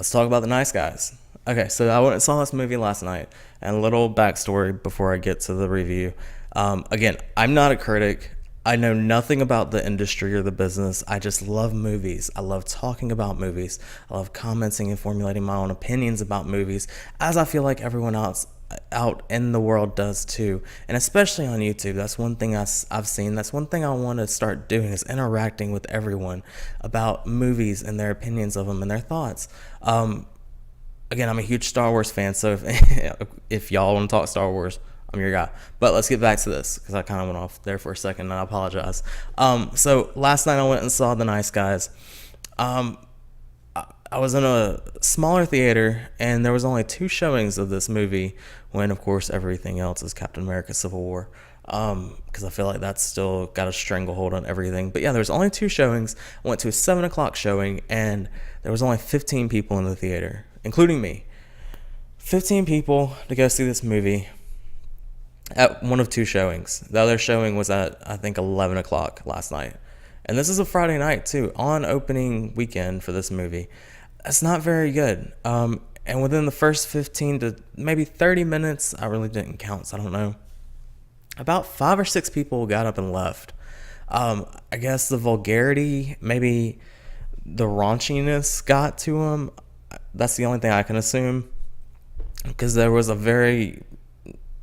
let's talk about The Nice Guys. Okay, so I went and saw this movie last night, and a little backstory before I get to the review. Again, I'm not a critic. I know nothing about the industry or the business. I just love movies. I love talking about movies. I love commenting and formulating my own opinions about movies, as I feel like everyone else out in the world does too. And especially on YouTube, that's one thing I've seen. That's one thing I want to start doing, is interacting with everyone about movies and their opinions of them and their thoughts. Again, I'm a huge Star Wars fan, so if y'all want to talk Star Wars, I'm your guy. But let's get back to this, because I kind of went off there for a second, and I apologize. So last night I went and saw The Nice Guys. I was in a smaller theater, and there was only 2 showings of this movie, when, of course, everything else is Captain America Civil War, because I feel like that's still got a stranglehold on everything. But yeah, there was only 2 showings. I went to a 7 o'clock showing, and there was only 15 people in the theater, including me. 15 people to go see this movie at one of 2 showings. The other showing was at, I think, 11 o'clock last night. And this is a Friday night, too, on opening weekend for this movie. That's not very good. And within the first 15 to maybe 30 minutes, I really didn't count, so I don't know, about 5 or 6 people got up and left. I guess the vulgarity, maybe the raunchiness got to them. That's the only thing I can assume, because there was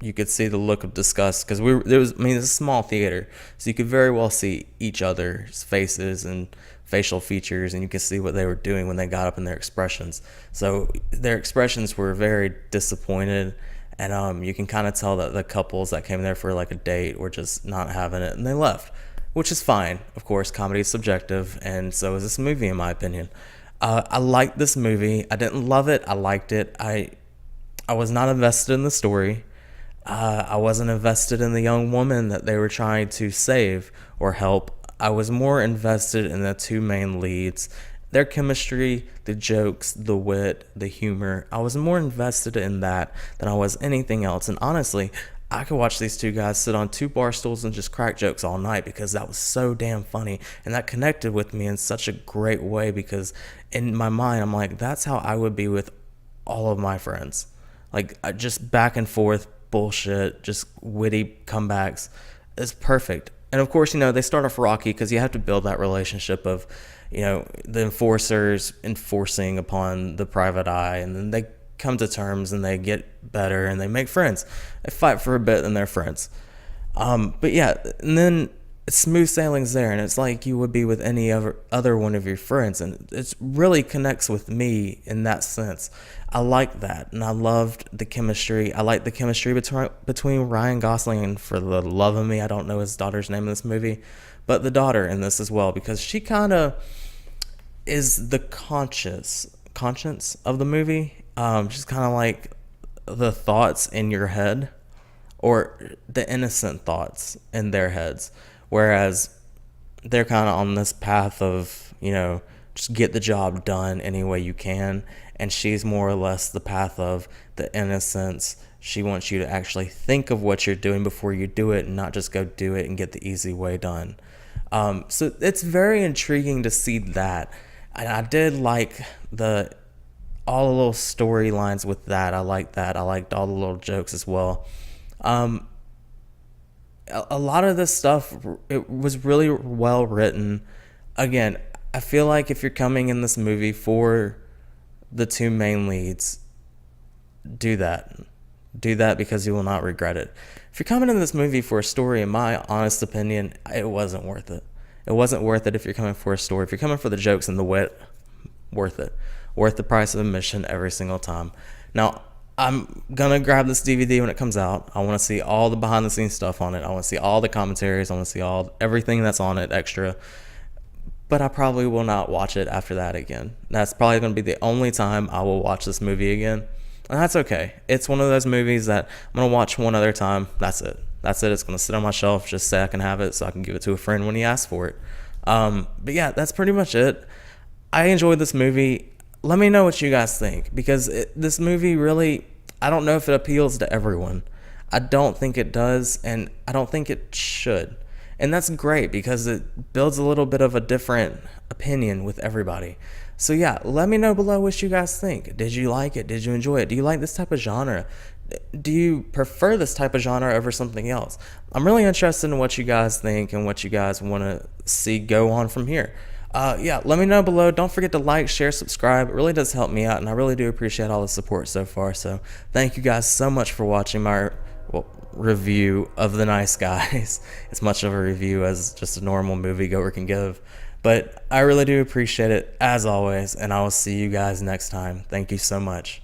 you could see the look of disgust, because it's a small theater, so you could very well see each other's faces and facial features, and you could see what they were doing when they got up in their expressions. So their expressions were very disappointed, and you can kind of tell that the couples that came there for like a date were just not having it, and they left, which is fine. Of course, comedy is subjective, and so is this movie, in my opinion. I liked this movie. I didn't love it. I liked it. I was not invested in the story. I wasn't invested in the young woman that they were trying to save or help. I was more invested in the 2 main leads, their chemistry, the jokes, the wit, the humor. I was more invested in that than I was anything else. And honestly, I could watch these 2 guys sit on 2 bar stools and just crack jokes all night, because that was so damn funny. And that connected with me in such a great way, because in my mind, I'm like, that's how I would be with all of my friends. Like, just back and forth bullshit, just witty comebacks. It's perfect. And of course, they start off rocky, because you have to build that relationship of, the enforcers enforcing upon the private eye, and then they come to terms and they get better and they make friends. They fight for a bit and they're friends. But yeah, and then it's smooth sailings there, and it's like you would be with any other one of your friends, and it really connects with me in that sense. I like that, and I loved the chemistry. I like the chemistry between Ryan Gosling and, for the love of me, I don't know his daughter's name in this movie, but the daughter in this as well, because she kind of is the conscience of the movie. She's kind of like the thoughts in your head, or the innocent thoughts in their heads, whereas they're kind of on this path of, just get the job done any way you can, and she's more or less the path of the innocence. She wants you to actually think of what you're doing before you do it, and not just go do it and get the easy way done. So it's very intriguing to see that. And I did like all the little storylines with that. I liked that. I liked all the little jokes as well. A lot of this stuff, it was really well written. Again, I feel like if you're coming in this movie for the 2 main leads, do that. Do that, because you will not regret it. If you're coming in this movie for a story, in my honest opinion, it wasn't worth it. It wasn't worth it if you're coming for a story. If you're coming for the jokes and the wit, worth it. Worth the price of admission every single time. Now, I'm going to grab this DVD when it comes out. I want to see all the behind-the-scenes stuff on it. I want to see all the commentaries. I want to see everything that's on it extra. But I probably will not watch it after that again. That's probably going to be the only time I will watch this movie again. And that's okay. It's one of those movies that I'm going to watch one other time. That's it. It's going to sit on my shelf, just say I can have it so I can give it to a friend when he asks for it. But yeah, that's pretty much it. I enjoyed this movie. Let me know what you guys think, because this movie really, I don't know if it appeals to everyone. I don't think it does, and I don't think it should. And that's great because it builds a little bit of a different opinion with everybody. So yeah, let me know below what you guys think. Did you like it? Did you enjoy it? Do you like this type of genre? Do you prefer this type of genre over something else? I'm really interested in what you guys think and what you guys want to see go on from here. Yeah, let me know below. Don't forget to like, share, subscribe. It really does help me out, and I really do appreciate all the support so far. So thank you guys so much for watching my review of The Nice Guys. It's much of a review as just a normal moviegoer can give. But I really do appreciate it, as always, and I will see you guys next time. Thank you so much.